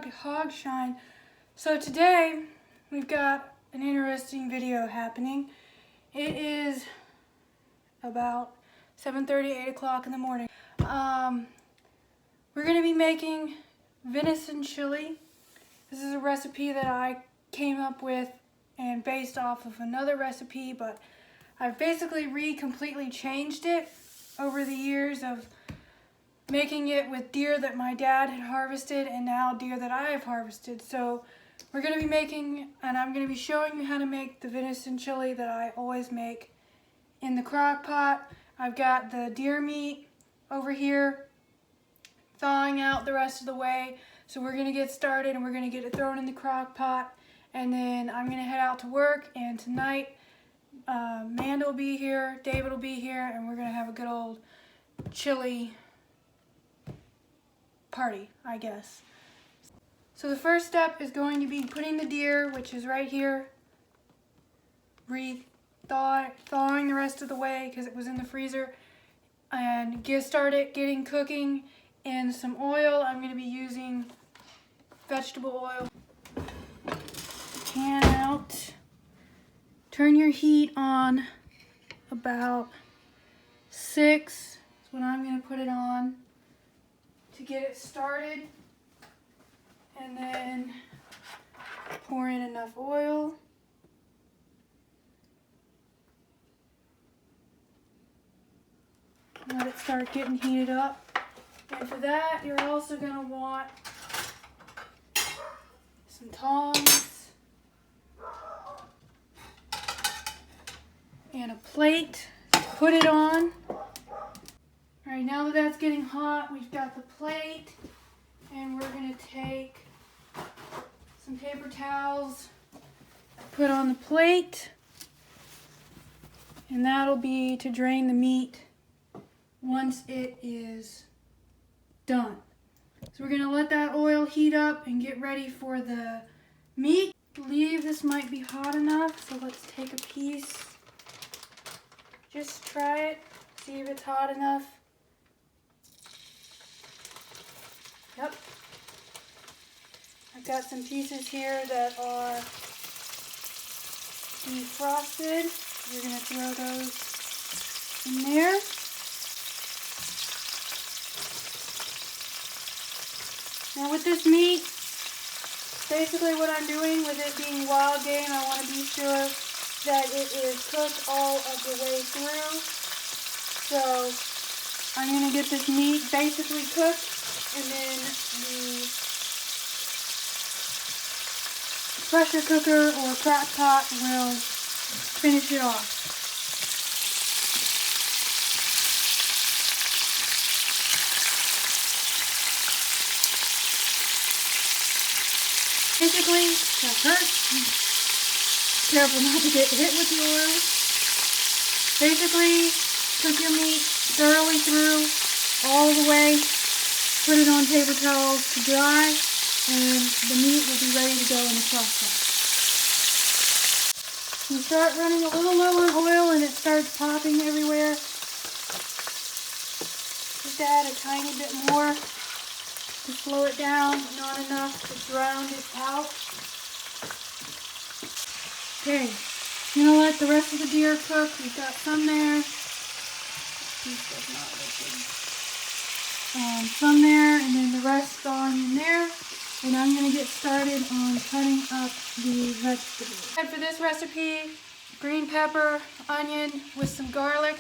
hog shine. So today we've got an interesting video happening. It is about 7:30, 8 o'clock in the morning. We're going to be making venison chili. This is a recipe that I came up with and based off of another recipe, but I've basically completely changed it over the years of making it with deer that my dad had harvested and now deer that I have harvested. So we're going to be making, and I'm going to be showing you how to make the venison chili that I always make in the crock pot. I've got the deer meat over here thawing out the rest of the way. So we're going to get started and we're going to get it thrown in the crock pot, and then I'm going to head out to work, and tonight Amanda will be here, David will be here, and we're going to have a good old chili party, I guess. So the first step is going to be putting the deer, which is right here, thawing the rest of the way because it was in the freezer, and start it getting cooking in some oil. I'm going to be using vegetable oil. Pan out. Turn your heat on about 6. That's what I'm going to put it on to get it started, and then pour in enough oil. Let it start getting heated up. And for that, you're also going to want some tongs and a plate to put it on. Alright, now that that's getting hot, we've got the plate, and we're going to take some paper towels, put on the plate, and that'll be to drain the meat once it is done. So we're going to let that oil heat up and get ready for the meat. I believe this might be hot enough, so let's take a piece. Just try it, see if it's hot enough. Yep. I've got some pieces here that are defrosted. We're going to throw those in there. Now with this meat, basically what I'm doing with it being wild game, I want to be sure that it is cooked all of the way through. So I'm going to get this meat basically cooked, and then the pressure cooker or crock pot will finish it off. Basically, that hurts. Careful not to get hit with the oil. Basically, cook your meat thoroughly through, all the way. Put it on paper towels to dry, and the meat will be ready to go in the crock pot. You start running a little low on oil and it starts popping everywhere. Just add a tiny bit more to slow it down, not enough to drown it out. Okay, I'm going to let the rest of the deer cook. We've got some there. This does not look good. Some there, and then the rest gone in there. And I'm going to get started on cutting up the vegetables. And for this recipe, green pepper, onion with some garlic,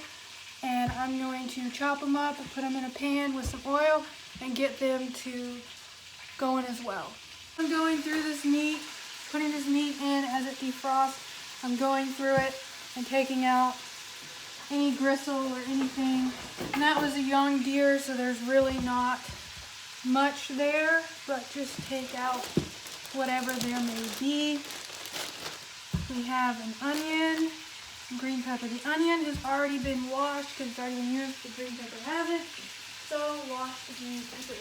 and I'm going to chop them up and put them in a pan with some oil and get them to going as well. I'm going through this meat, putting this meat in as it defrosts. I'm going through it and taking out any gristle or anything. And that was a young deer, so there's really not much there, but just take out whatever there may be. We have an onion, green pepper. The onion has already been washed because it's already been used. The green pepper hasn't. So wash the green pepper.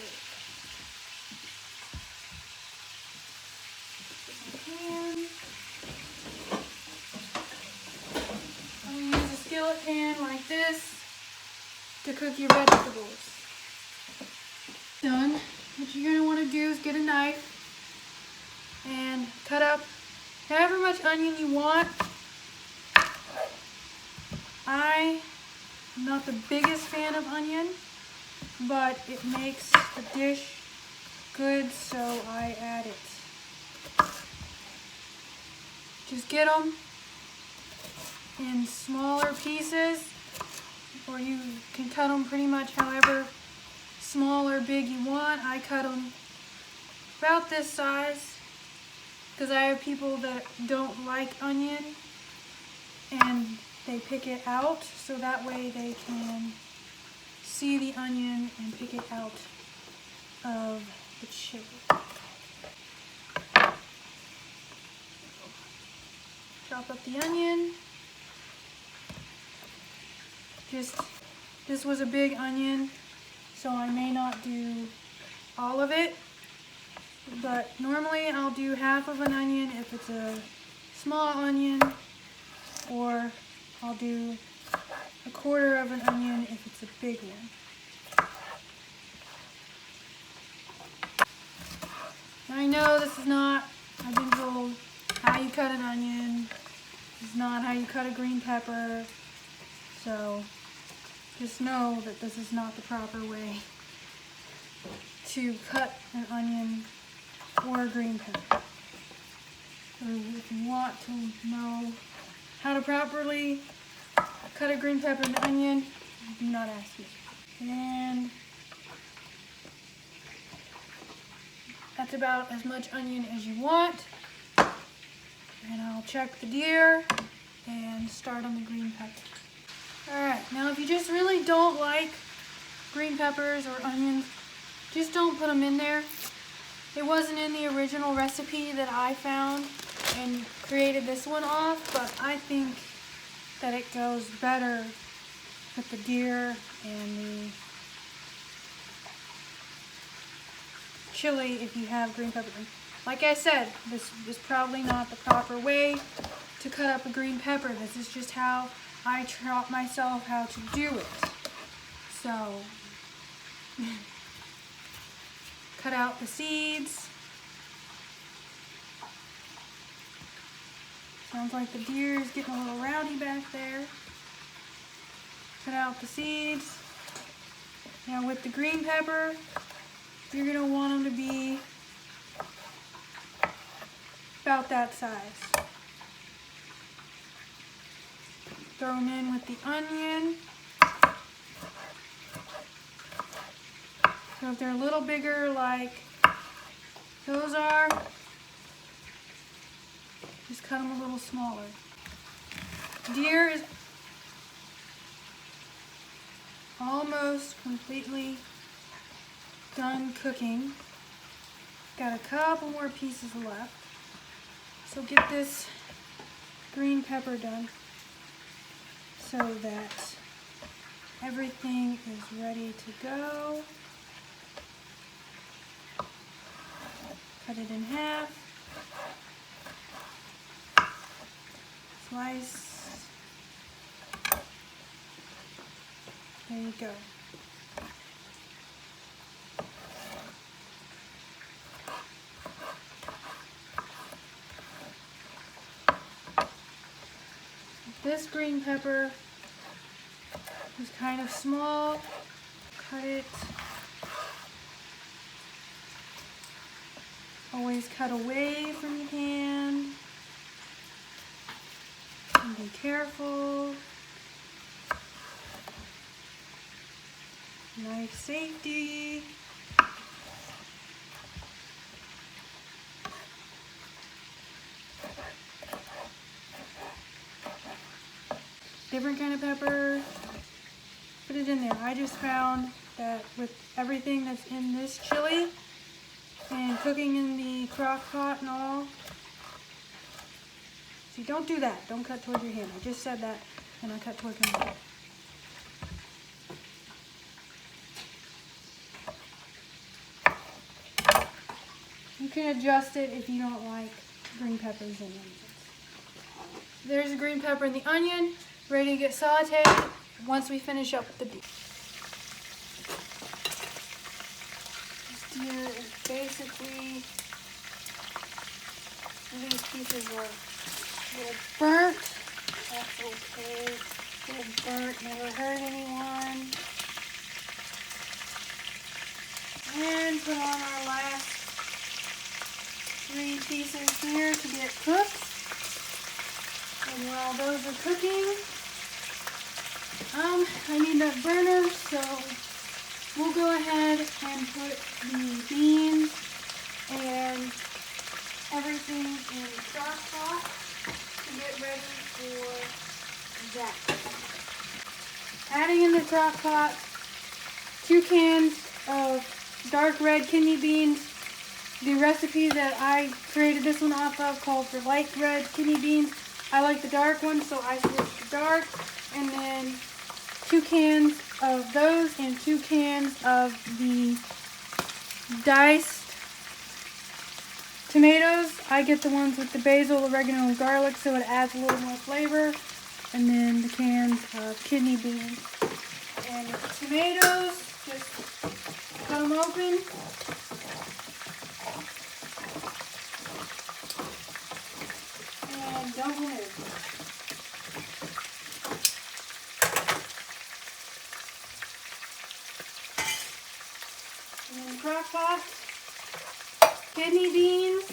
I'm going to use a skillet pan like this to cook your vegetables. Done. What you're going to want to do is get a knife cut up however much onion you want. I'm not the biggest fan of onion, but it makes the dish good, so I add it. Just get them in smaller pieces, or you can cut them pretty much however small or big you want. I cut them about this size because I have people that don't like onion and they pick it out, so that way they can see the onion and pick it out of the chili. Chop up the onion. This was a big onion, so I may not do all of it, but normally I'll do half of an onion if it's a small onion, or I'll do a quarter of an onion if it's a big one. Now I know this is not, I've been told, how you cut an onion. This is not how you cut a green pepper. So just know that this is not the proper way to cut an onion or a green pepper. So if you want to know how to properly cut a green pepper and onion, do not ask me. And that's about as much onion as you want. And I'll check the deer and start on the green pepper. Alright, now if you just really don't like green peppers or onions, just don't put them in there. It wasn't in the original recipe that I found and created this one off, but I think that it goes better with the deer and the chili if you have green pepper. Like I said, this is probably not the proper way to cut up a green pepper. This is just how I taught myself how to do it. So, cut out the seeds. Sounds like the deer is getting a little rowdy back there. Cut out the seeds. Now with the green pepper, you're going to want them to be about that size. Throw them in with the onion. So if they're a little bigger like those are, just cut them a little smaller. Deer is almost completely done cooking. Got a couple more pieces left. So get this green pepper done so that everything is ready to go. Cut it in half. Slice. There you go. This green pepper is kind of small. Cut it. Always cut away from your hand. And be careful. Knife safety. Different kind of pepper. Put it in there. I just found that with everything that's in this chili and cooking in the crock pot and all. See, don't do that. Don't cut towards your hand. I just said that and I cut towards my hand. You can adjust it if you don't like green peppers and onions. There's the green pepper and the onion, ready to get sauteed once we finish up the beef. This deer is basically These pieces are a little burnt. That's okay. A little burnt, never hurt anyone. And put on our last 3 pieces here to get cooked. And while those are cooking, I need that burner, so we'll go ahead and put the beans and everything in the crock pot to get ready for that. Adding in the crock pot 2 cans of dark red kidney beans. The recipe that I created this one off of called for light red kidney beans. I like the dark one, so I switched to dark. And then 2 cans of those and 2 cans of the diced tomatoes. I get the ones with the basil, oregano, and garlic, so it adds a little more flavor. And then the cans of kidney beans. And the tomatoes, just cut them open. And dump them in. And then crock pot, kidney beans.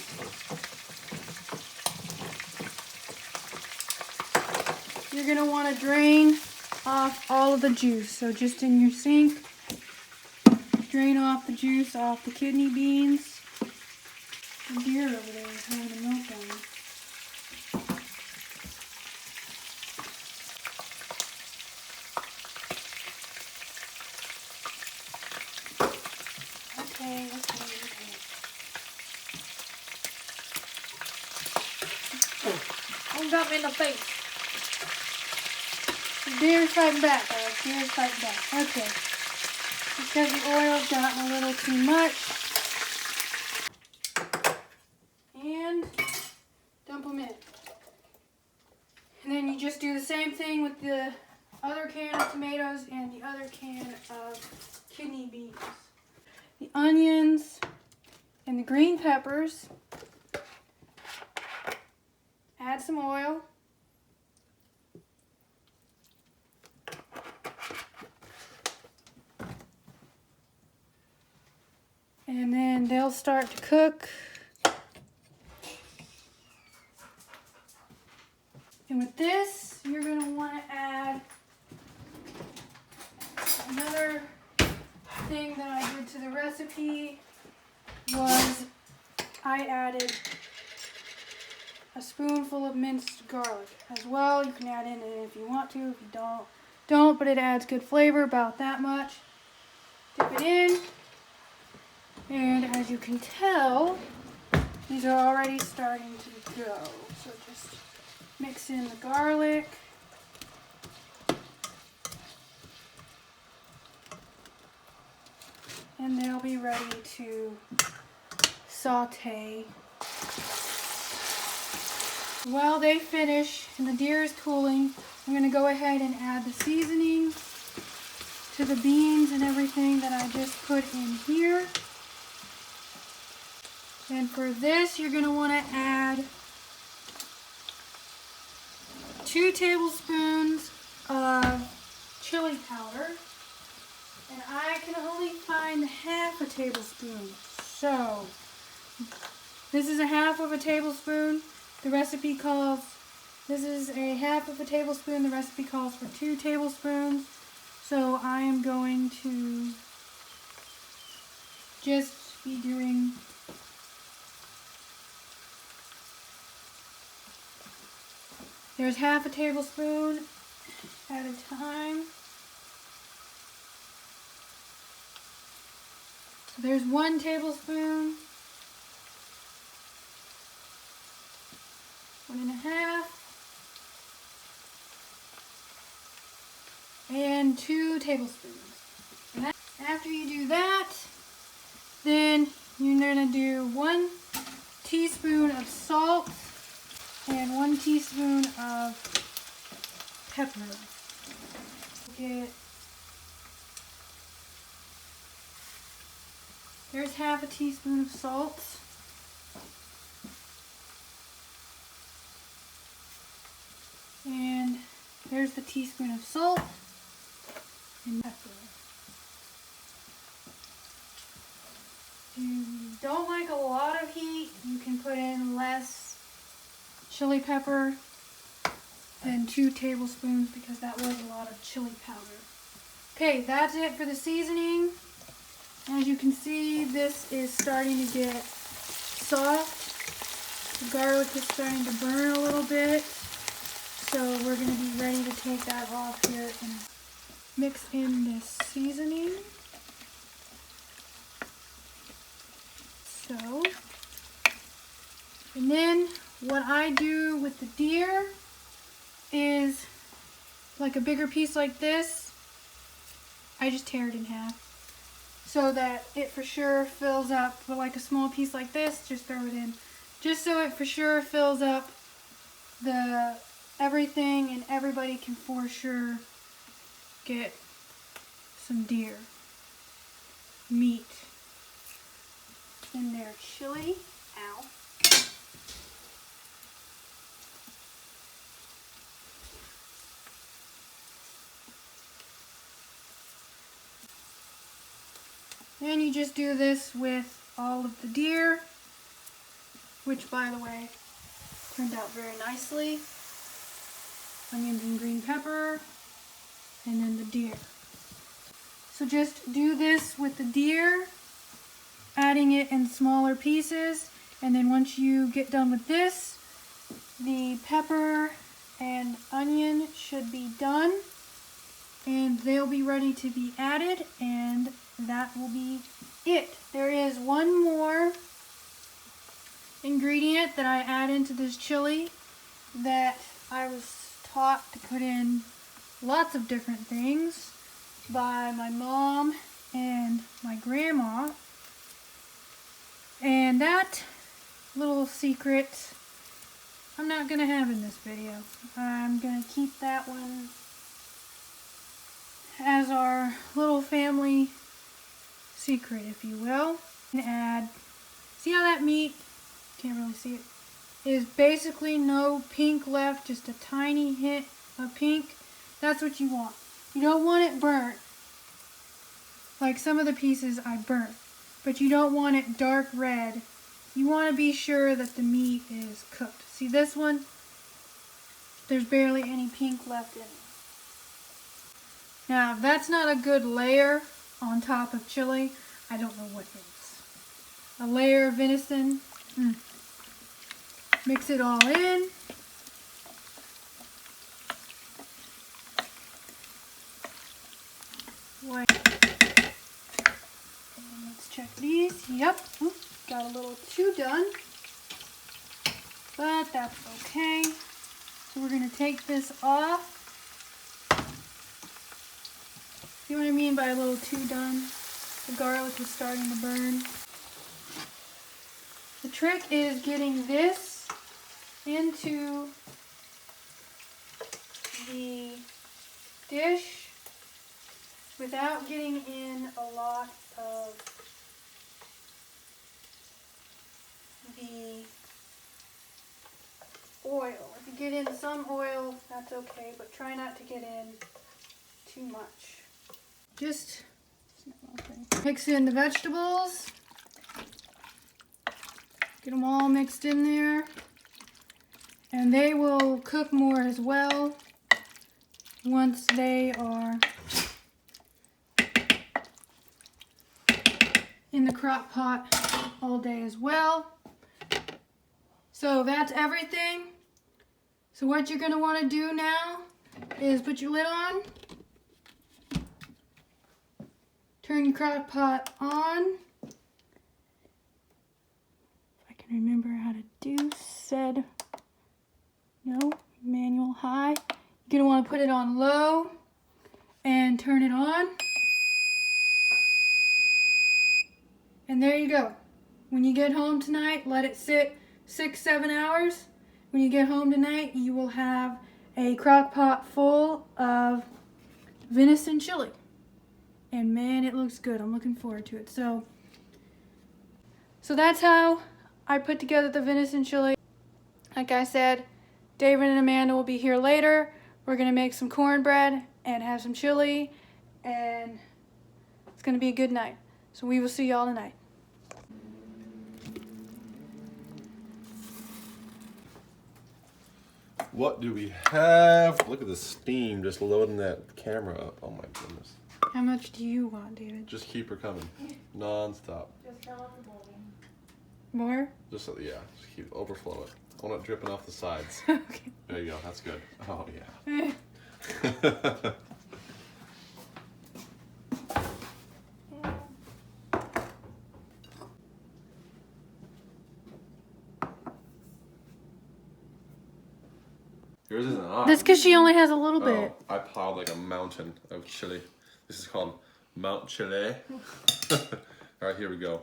You're going to want to drain off all of the juice. So just in your sink, drain off the juice off the kidney beans. The deer over there is having a meltdown. Okay. Don't got me in the face. The deer's fighting back, guys. Deer's fighting back. Okay. Because the oil's gotten a little too much. And dump them in. And then you just do the same thing with the other can of tomatoes and the other can of kidney beans. The onions and the green peppers. Add some oil. And then they'll start to cook. And with this, you're going to want to add another thing that I did to the recipe was I added a spoonful of minced garlic as well. You can add in it if you want to. If you don't, but it adds good flavor, about that much. Dip it in. And as you can tell, these are already starting to go. So just mix in the garlic. And they'll be ready to saute. While they finish and the deer is cooling, I'm going to go ahead and add the seasoning to the beans and everything that I just put in here. And for this, you're going to want to add 2 tablespoons of chili powder. And I can only find half a tablespoon. So, this is a half of a tablespoon. The recipe calls, this is a half of a tablespoon. The recipe calls for 2 tablespoons. So I am going to just be doing there's half a tablespoon at a time. So there's 1 tablespoon, 1.5, and 2 tablespoons. And after you do that, then you're going to do 1 teaspoon of salt and 1 teaspoon of pepper. There's half a teaspoon of salt. There's the teaspoon of salt and pepper. If you don't like a lot of heat, you can put in less chili pepper than 2 tablespoons because that was a lot of chili powder. Okay, that's it for the seasoning. As you can see, this is starting to get soft. The garlic is starting to burn a little bit. So we're going to be ready to take that off here and mix in this seasoning. So, and then what I do with the deer is, like a bigger piece like this, I just tear it in half so that it for sure fills up. But like a small piece like this, just throw it in, just so it for sure fills up the everything and everybody can for sure get some deer meat in their chili. Ow. And you just do this with all of the deer, which by the way turned out very nicely. Onions and green pepper, and then the deer. So just do this with the deer, adding it in smaller pieces, and then once you get done with this, the pepper and onion should be done, and they'll be ready to be added, and that will be it. There is one more ingredient that I add into this chili that I was taught to put in lots of different things by my mom and my grandma. And that little secret I'm not going to have in this video. I'm going to keep that one as our little family secret, if you will. And add, see how that meat, can't really see it, is basically no pink left, just a tiny hint of pink. That's what you want. You don't want it burnt, like some of the pieces I burnt, but you don't want it dark red. You want to be sure that the meat is cooked. See this one? There's barely any pink left in it. Now, if that's not a good layer on top of chili, I don't know what is. A layer of venison. Mix it all in. Wait. And let's check these. Yep. Oops, got a little too done. But that's okay. So we're going to take this off. See what I mean by a little too done? The garlic is starting to burn. The trick is getting this into the dish without getting in a lot of the oil. If you get in some oil, that's okay, but try not to get in too much. Just mix in the vegetables. Get them all mixed in there. And they will cook more as well once they are in the crock pot all day as well. So that's everything. So what you're going to want to do now is put your lid on, turn your crock pot on. If I can remember how to do said, no, manual high. You're going to want to put it on low and turn it on. And there you go. When you get home tonight, let it sit 6-7 hours. When you get home tonight, you will have a crock pot full of venison chili. And man, it looks good. I'm looking forward to it. So that's how I put together the venison chili. Like I said, David and Amanda will be here later We're gonna make some cornbread and have some chili, and it's gonna be a good night. So we will see y'all tonight. What do we have? Look at the steam just loading that camera up. Oh my goodness. How much do you want, David? Just keep her coming. Non-stop. Just fill up the bowl. More? Just keep overflow it. I want it dripping off the sides. Okay. There you go. That's good. Oh yeah. Yours isn't on. That's because she only has a little bit. I piled like a mountain of chili. This is called Mount Chili. All right, here we go.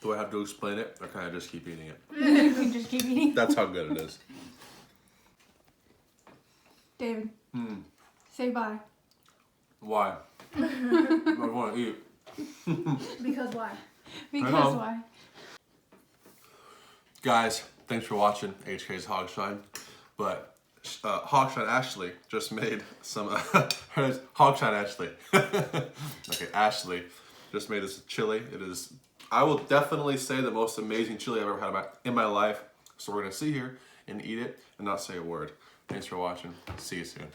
Do I have to explain it, or can I just keep eating it? You can just keep eating. That's how good it is. David, say bye. Why? I want to eat. Because why? I Because know. why? Guys, thanks for watching HK's Hogshine. But Hogshine Ashley just made some. Hogshine Ashley. Okay, Ashley just made this chili. It is, I will definitely say, the most amazing chili I've ever had in my life. So we're gonna sit here and eat it and not say a word. Thanks for watching. See you soon.